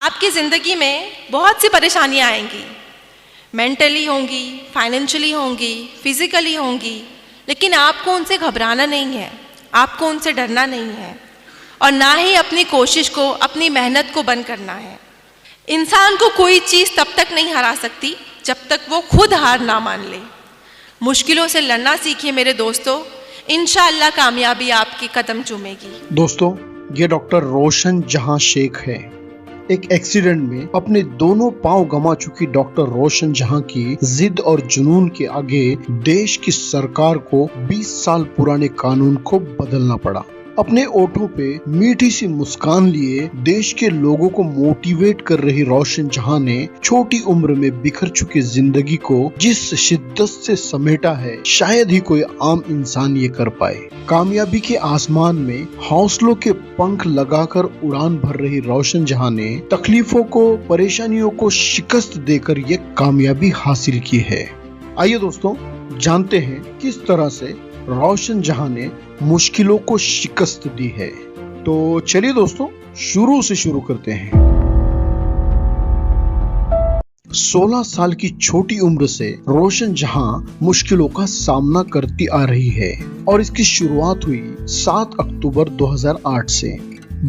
आपकी ज़िंदगी में बहुत सी परेशानियाँ आएंगी, मेंटली होंगी, फाइनेंशियली होंगी, फिजिकली होंगी, लेकिन आपको उनसे घबराना नहीं है, आपको उनसे डरना नहीं है और ना ही अपनी कोशिश को, अपनी मेहनत को बंद करना है। इंसान को कोई चीज़ तब तक नहीं हरा सकती जब तक वो खुद हार ना मान ले। मुश्किलों से लड़ना सीखिए मेरे दोस्तों, इंशाअल्लाह कामयाबी आपकी कदम चूमेगी। दोस्तों, ये डॉक्टर रोशन जहां शेख है। एक एक्सीडेंट में अपने दोनों पांव गंवा चुकी डॉक्टर रोशन जहां की जिद और जुनून के आगे देश की सरकार को 20 साल पुराने कानून को बदलना पड़ा। अपने ओठों पे मीठी सी मुस्कान लिए देश के लोगों को मोटिवेट कर रही रोशन जहां ने छोटी उम्र में बिखर चुकी जिंदगी को जिस शिद्दत से समेटा है, शायद ही कोई आम इंसान ये कर पाए। कामयाबी के आसमान में हौसलों के पंख लगाकर उड़ान भर रही रोशन जहां ने तकलीफों को, परेशानियों को शिकस्त देकर ये कामयाबी हासिल की है। आइए दोस्तों, जानते हैं किस तरह से रोशन जहां ने मुश्किलों को शिकस्त दी है। तो चलिए दोस्तों, शुरू से शुरू करते हैं। 16 साल की छोटी उम्र से रोशन जहां मुश्किलों का सामना करती आ रही है और इसकी शुरुआत हुई 7 अक्टूबर 2008 से।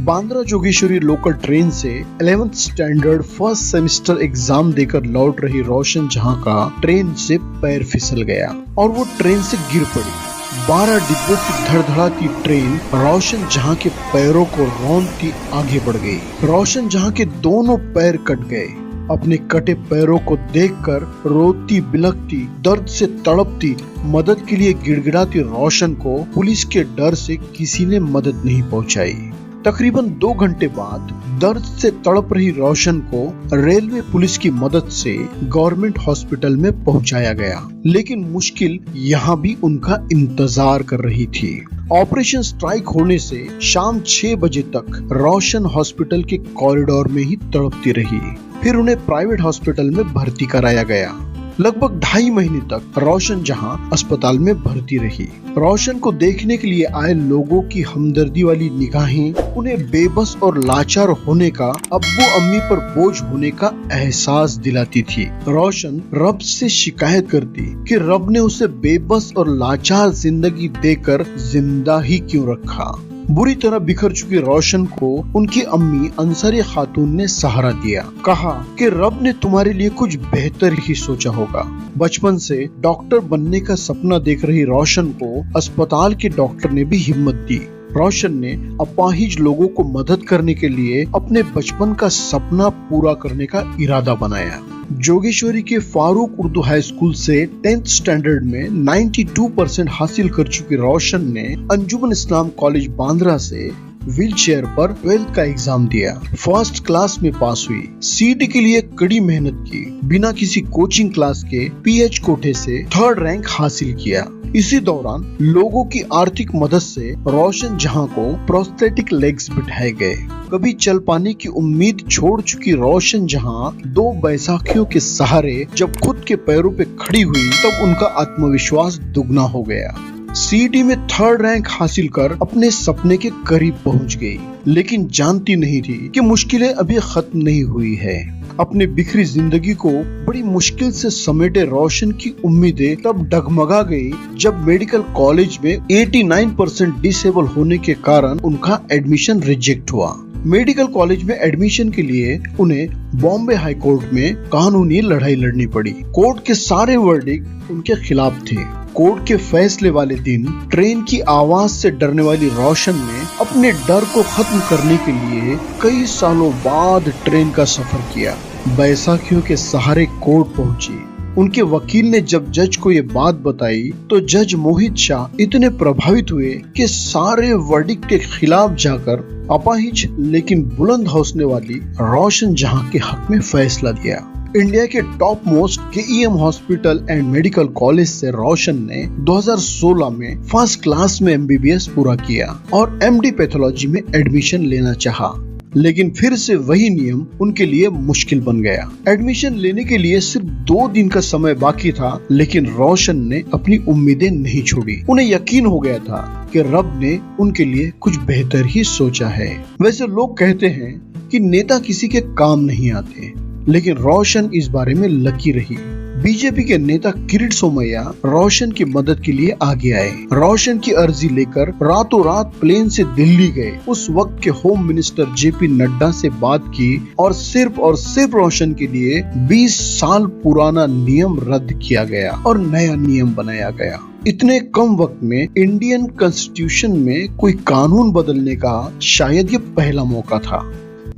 बांद्रा जोगेश्वरी लोकल ट्रेन से 11th standard first semester exam देकर लौट रही रोशन जहां का ट्रेन से पैर फिसल गया और वो ट्रेन से गिर पड़ी। 12 डिब्बों की धड़धड़ाती ट्रेन रोशन जहां के पैरों को रौंदती आगे बढ़ गई। रोशन जहां के दोनों पैर कट गए। अपने कटे पैरों को देखकर रोती बिलखती, दर्द से तड़पती, मदद के लिए गिड़गिड़ाती रोशन को पुलिस के डर से किसी ने मदद नहीं पहुंचाई। तकरीबन 2 घंटे बाद दर्द से तड़प रही रोशन को रेलवे पुलिस की मदद से गवर्नमेंट हॉस्पिटल में पहुंचाया गया, लेकिन मुश्किल यहाँ भी उनका इंतजार कर रही थी। ऑपरेशन स्ट्राइक होने से शाम 6 बजे तक रोशन हॉस्पिटल के कॉरिडोर में ही तड़पती रही। फिर उन्हें प्राइवेट हॉस्पिटल में भर्ती कराया गया। लगभग 2.5 महीने तक रोशन जहां अस्पताल में भर्ती रही। रोशन को देखने के लिए आए लोगों की हमदर्दी वाली निगाहें उन्हें बेबस और लाचार होने का, अब्बू अम्मी पर बोझ होने का एहसास दिलाती थी। रोशन रब से शिकायत करती कि रब ने उसे बेबस और लाचार जिंदगी देकर जिंदा ही क्यों रखा। बुरी तरह बिखर चुकी रोशन को उनकी अम्मी अंसारी खातून ने सहारा दिया। कहा कि रब ने तुम्हारे लिए कुछ बेहतर ही सोचा होगा। बचपन से डॉक्टर बनने का सपना देख रही रोशन को अस्पताल के डॉक्टर ने भी हिम्मत दी। रोशन ने अपाहिज लोगों को मदद करने के लिए अपने बचपन का सपना पूरा करने का इरादा बनाया। जोगेश्वरी के फारूक उर्दू हाई स्कूल से 10th स्टैंडर्ड में 92% हासिल कर चुकी रोशन ने अंजुमन इस्लाम कॉलेज बांद्रा से व्हील चेयर पर 12th का एग्जाम दिया। फर्स्ट क्लास में पास हुई। सीट के लिए कड़ी मेहनत की। बिना किसी कोचिंग क्लास के PH कोटे से 3rd रैंक हासिल किया। इसी दौरान लोगों की आर्थिक मदद से रोशन जहां को प्रोस्थेटिक लेग्स बिठाए गए। कभी चल पाने की उम्मीद छोड़ चुकी रोशन जहां 2 बैसाखियों के सहारे जब खुद के पैरों पे खड़ी हुई, तब उनका आत्मविश्वास दुगना हो गया। CET में 3rd रैंक हासिल कर अपने सपने के करीब पहुंच गई, लेकिन जानती नहीं थी कि मुश्किलें अभी खत्म नहीं हुई है। अपने बिखरी जिंदगी को बड़ी मुश्किल से समेटे रोशन की उम्मीदें तब डगमगा गई जब मेडिकल कॉलेज में 89% डिसेबल होने के कारण उनका एडमिशन रिजेक्ट हुआ। मेडिकल कॉलेज में एडमिशन के लिए उन्हें बॉम्बे हाई कोर्ट में कानूनी लड़ाई लड़नी पड़ी। कोर्ट के सारे वर्डिक्ट उनके खिलाफ थे। कोर्ट के फैसले वाले दिन ट्रेन की आवाज से डरने वाली रोशन ने अपने डर को खत्म करने के लिए कई सालों बाद ट्रेन का सफर किया। बैसाखियों के सहारे कोर्ट पहुंची। उनके वकील ने जब जज को ये बात बताई तो जज मोहित शाह इतने प्रभावित हुए कि सारे वर्डिक्ट के खिलाफ जाकर अपाहिज लेकिन बुलंद हौसले वाली रोशन जहां के हक में फैसला दिया। इंडिया के top most KEM hospital and medical college से रोशन ने 2016 में फर्स्ट क्लास में MBBS पूरा किया और MD पैथोलॉजी में एडमिशन लेना चाहा, लेकिन फिर से वही नियम उनके लिए मुश्किल बन गया। एडमिशन लेने के लिए सिर्फ 2 दिन का समय बाकी था, लेकिन रोशन ने अपनी उम्मीदें नहीं छोड़ी। उन्हें यकीन हो गया था कि रब ने उनके लिए कुछ बेहतर ही सोचा है। वैसे लोग कहते हैं कि नेता किसी के काम नहीं आते, लेकिन रोशन इस बारे में लकी रही। बीजेपी के नेता किरीट सोमैया रोशन की मदद के लिए आगे आए। रोशन की अर्जी लेकर रातों रात प्लेन से दिल्ली गए। उस वक्त के होम मिनिस्टर जेपी नड्डा से बात की और सिर्फ रोशन के लिए 20 साल पुराना नियम रद्द किया गया और नया नियम बनाया गया। इतने कम वक्त में इंडियन कॉन्स्टिट्यूशन में कोई कानून बदलने का शायद ये पहला मौका था।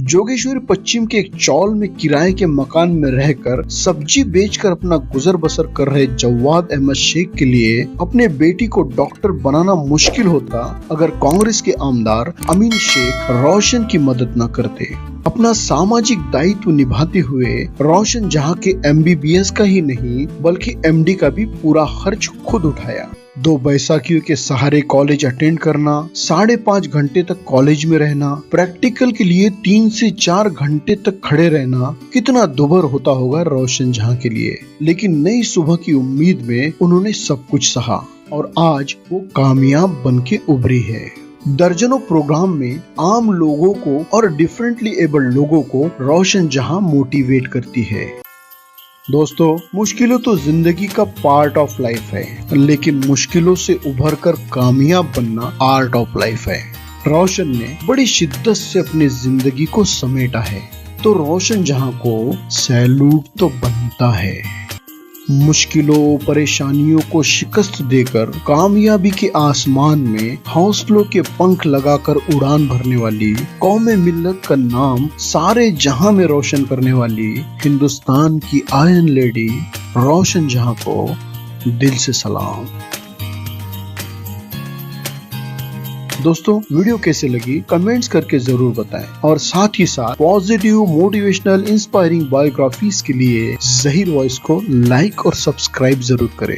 जोगेश्वरी पश्चिम के एक चौल में किराए के मकान में रहकर सब्जी बेचकर अपना गुजर बसर कर रहे जवाद अहमद शेख के लिए अपने बेटी को डॉक्टर बनाना मुश्किल होता अगर कांग्रेस के आमदार अमीन शेख रोशन की मदद न करते। अपना सामाजिक दायित्व निभाते हुए रोशन जहां के MBBS का ही नहीं बल्कि MD का भी पूरा खर्च खुद उठाया। 2 बैसाखियों के सहारे कॉलेज अटेंड करना, 5.5 घंटे तक कॉलेज में रहना, प्रैक्टिकल के लिए 3 से 4 घंटे तक खड़े रहना कितना दुभर होता होगा रोशन जहां के लिए। लेकिन नई सुबह की उम्मीद में उन्होंने सब कुछ सहा और आज वो कामयाब बन के उभरी है। दर्जनों प्रोग्राम में आम लोगों को और डिफरेंटली एबल्ड लोगों को रोशन जहां मोटिवेट करती है। दोस्तों, मुश्किलों तो जिंदगी का पार्ट ऑफ लाइफ है, लेकिन मुश्किलों से उभरकर कामयाब बनना आर्ट ऑफ लाइफ है। रोशन ने बड़ी शिद्दत से अपनी जिंदगी को समेटा है, तो रोशन जहां को सैल्यूट तो बनता है। मुश्किलों परेशानियों को शिकस्त देकर कामयाबी के आसमान में हौसलों के पंख लगाकर उड़ान भरने वाली, कौमे मिल्लत का नाम सारे जहां में रोशन करने वाली हिंदुस्तान की आयरन लेडी रोशन जहां को दिल से सलाम। दोस्तों, वीडियो कैसे लगी कमेंट्स करके जरूर बताएं और साथ ही साथ पॉजिटिव मोटिवेशनल इंस्पायरिंग बायोग्राफीज के लिए ज़हीर वॉइस को लाइक और सब्सक्राइब जरूर करें।